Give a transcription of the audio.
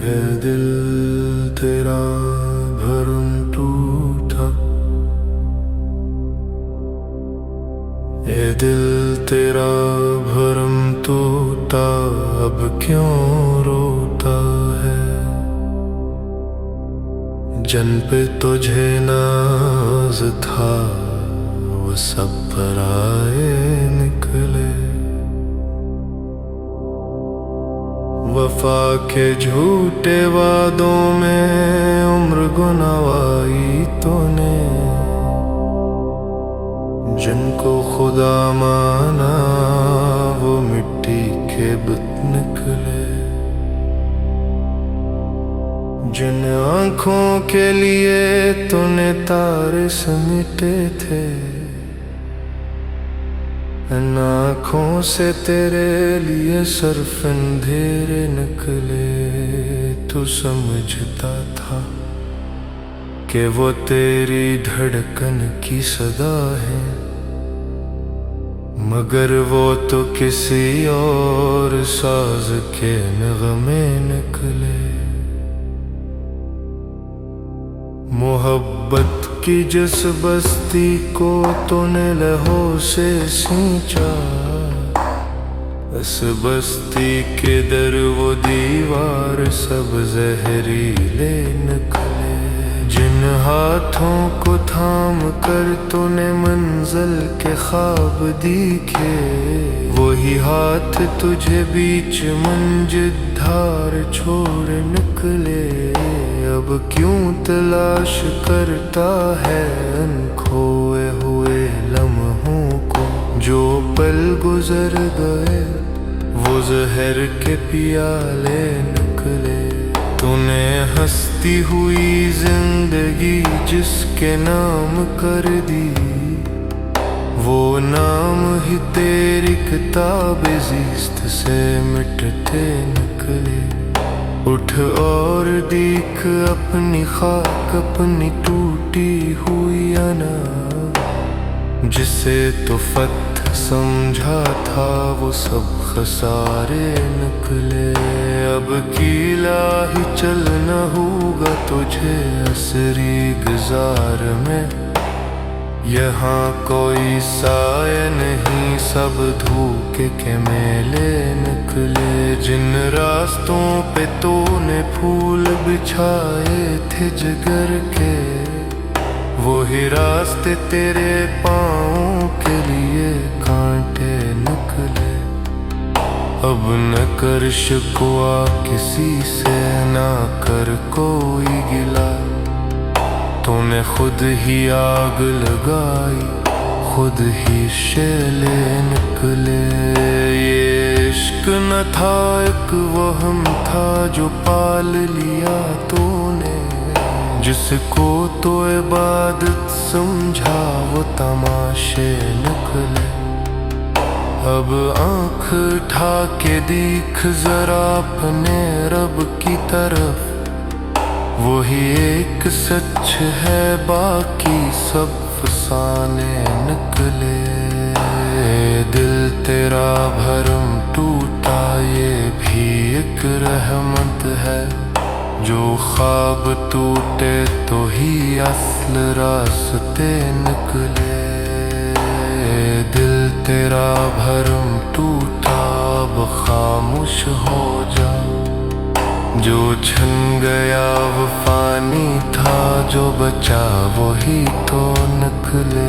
है दिल तेरा भरम टूटा, ये दिल तेरा भरम टूटा, अब क्यों रोता है। जन पे तुझे नाज था वो सब पराए निकले, वफा के झूठे वादों में उम्र गुनवाई तूने, जिनको खुदा माना वो मिट्टी के बुत निकले। जिन आँखों के लिए तूने तारे समेटे थे, इन आँखों से तेरे लिए सिर्फ अंधेरे निकले। तू समझता था कि वो तेरी धड़कन की सदा है, मगर वो तो किसी और साज के नगमे निकले। मोहब्बत की जिस बस्ती को तूने लहू से सींचा, इस बस्ती के दर वो दीवार सब जहरीले निकले। जिन हाथों को थाम कर तूने मंजिल के ख्वाब दिखे, वही हाथ तुझे बीच मंजिल धार छोड़ निकले। अब क्यों तलाश करता है उन खोए हुए लम्हों को, जो पल गुजर गए वो जहर के पियाले निकले। तूने हंसती हुई जिंदगी जिसके नाम कर दी, वो नाम ही तेरी किताब ज़िस्त से मिटते निकले। उठ और देख अपनी खाक, अपनी टूटी हुई अना, जिसे तो फतह समझा था वो सब खसारे निकले। अब कीला ही चलना होगा तुझे असरी गुजार में, यहाँ कोई साया नहीं सब धोखे के मेले निकले। जिन रास्तों पे तूने फूल बिछाए थे जिगर के, वही रास्ते तेरे पाँवों के लिए कांटे निकले। अब न कर शिकवा किसी से, ना कर कोई गिला, तूने खुद ही आग लगाई, खुद ही शेले निकले। ये इश्क न था एक वहम था जो पाल लिया तूने, जिसको तो इबादत समझा वो तमाशे निकले। अब आँख उठा के देख जरा अपने रब की तरफ, वही एक सच है बाकी सब फसाने निकले। दिल तेरा भरम टूटा ये भी एक रहमत है, जो ख्वाब टूटे तो ही असल रास्ते निकले। दिल तेरा भरम टूटा अब खामोश हो जा, जो छन गया वो फानी था, जो बचा वही तो निकले।